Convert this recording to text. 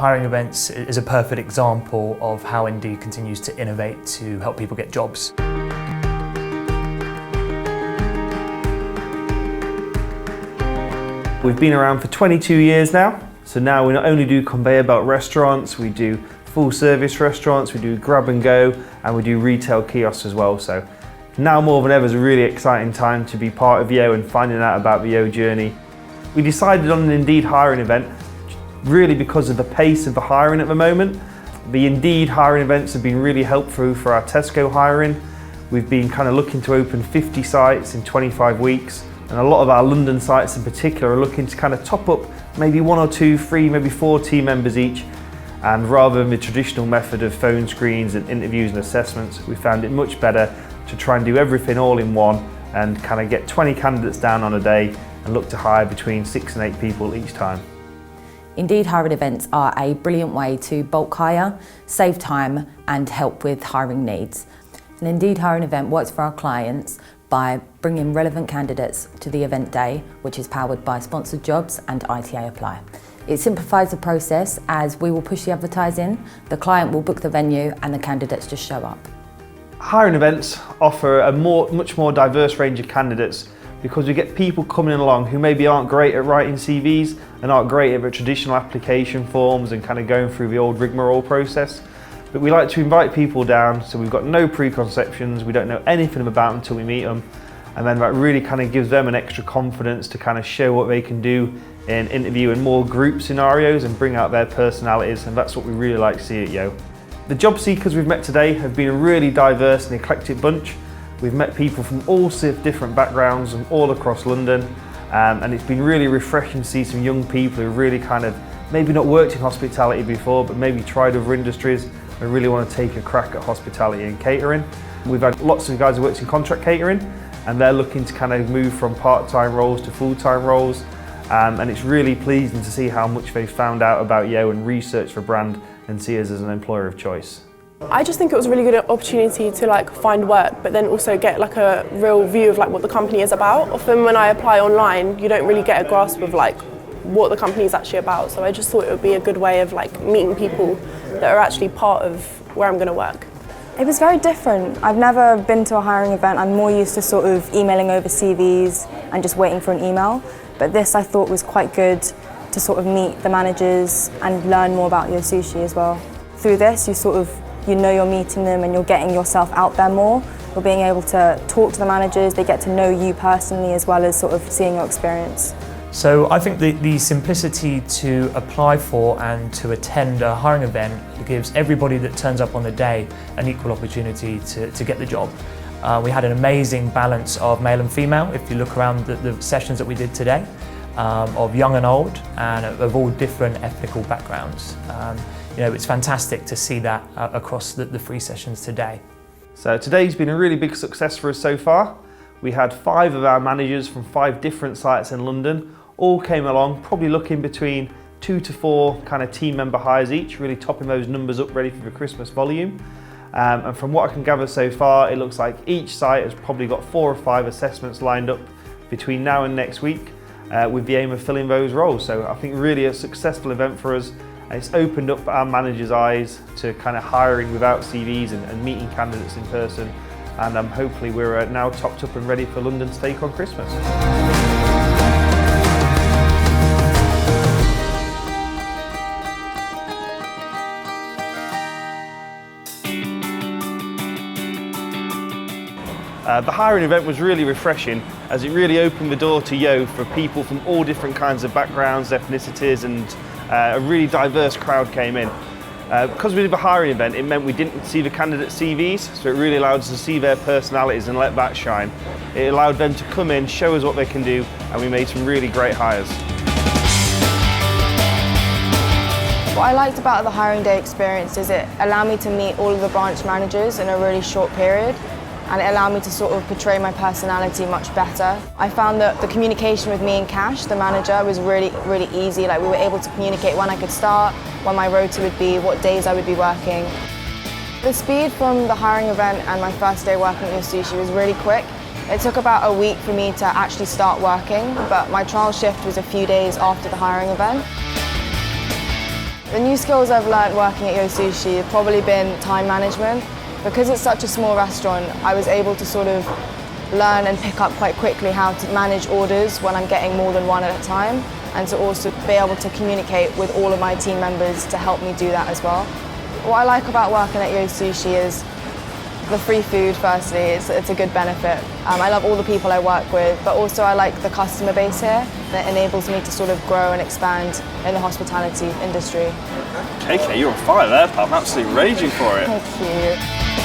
Hiring Events is a perfect example of how Indeed continues to innovate to help people get jobs. We've been around for 22 years now, so now we not only do conveyor belt restaurants, we do full service restaurants, we do grab and go, and we do retail kiosks as well. So now more than ever is a really exciting time to be part of Yo and finding out about the Yo journey. We decided on an Indeed hiring event really because of the pace of the hiring at the moment. The Indeed hiring events have been really helpful for our Tesco hiring. We've been kind of looking to open 50 sites in 25 weeks. And a lot of our London sites in particular are looking to kind of top up maybe 1 or 2, 3, maybe 4 team members each. And rather than the traditional method of phone screens and interviews and assessments, we found it much better to try and do everything all in one and kind of get 20 candidates down on a day and look to hire between 6 and 8 people each time. Indeed hiring events are a brilliant way to bulk hire, save time and help with hiring needs. An Indeed hiring event works for our clients by bringing relevant candidates to the event day, which is powered by sponsored jobs and ITA Apply. It simplifies the process as we will push the advertising, the client will book the venue and the candidates just show up. Hiring events offer a much more diverse range of candidates because we get people coming along who maybe aren't great at writing CVs and aren't great at the traditional application forms and kind of going through the old rigmarole process. But we like to invite people down, so we've got no preconceptions, we don't know anything about them until we meet them, and then that really kind of gives them an extra confidence to kind of show what they can do in interview and more group scenarios and bring out their personalities, and that's what we really like to see at Yo. The job seekers we've met today have been a really diverse and eclectic bunch. We've met people from all sorts of different backgrounds and all across London, and it's been really refreshing to see some young people who really kind of maybe not worked in hospitality before, but maybe tried other industries and really want to take a crack at hospitality and catering. We've had lots of guys who worked in contract catering, and they're looking to kind of move from part-time roles to full-time roles, and it's really pleasing to see how much they've found out about Yo and researched the brand and see us as an employer of choice. I just think it was a really good opportunity to find work, but then also get a real view of what the company is about. Often when I apply online, you don't really get a grasp of what the company is actually about. So I just thought it would be a good way of meeting people that are actually part of where I'm going to work. It was very different. I've never been to a hiring event. I'm more used to sort of emailing over CVs and just waiting for an email. But this I thought was quite good to sort of meet the managers and learn more about Yo Sushi as well. Through this, you know you're meeting them and you're getting yourself out there more. You're being able to talk to the managers, they get to know you personally as well as sort of seeing your experience. So I think the simplicity to apply for and to attend a hiring event gives everybody that turns up on the day an equal opportunity to get the job. We had an amazing balance of male and female, if you look around the sessions that we did today, of young and old, and of all different ethnical backgrounds. It's fantastic to see that across the 3 sessions today. So today's been a really big success for us so far. We had 5 of our managers from 5 different sites in London, all came along, probably looking between 2 to 4 kind of team member hires each, really topping those numbers up ready for the Christmas volume. And from what I can gather so far, it looks like each site has probably got 4 or 5 assessments lined up between now and next week with the aim of filling those roles. So I think really a successful event for us. And it's opened up our managers' eyes to kind of hiring without CVs and meeting candidates in person. And hopefully we're now topped up and ready for London's take on Christmas. The hiring event was really refreshing as it really opened the door to Yo for people from all different kinds of backgrounds, ethnicities, and a really diverse crowd came in. Because we did the hiring event, it meant we didn't see the candidates' CVs, so it really allowed us to see their personalities and let that shine. It allowed them to come in, show us what they can do, and we made some really great hires. What I liked about the hiring day experience is it allowed me to meet all of the branch managers in a really short period, and it allowed me to sort of portray my personality much better. I found that the communication with me and Cash, the manager, was really easy. We were able to communicate when I could start, when my rota would be, what days I would be working. The speed from the hiring event and my first day working at Yo Sushi was really quick. It took about a week for me to actually start working, but my trial shift was a few days after the hiring event. The new skills I've learned working at Yo Sushi have probably been time management. Because it's such a small restaurant, I was able to sort of learn and pick up quite quickly how to manage orders when I'm getting more than one at a time, and to also be able to communicate with all of my team members to help me do that as well. What I like about working at Yo Sushi is the free food, firstly, it's a good benefit. I love all the people I work with, but also I like the customer base here. That enables me to sort of grow and expand in the hospitality industry. KK, you're on fire there, pal. I'm absolutely raging for it. Thank you.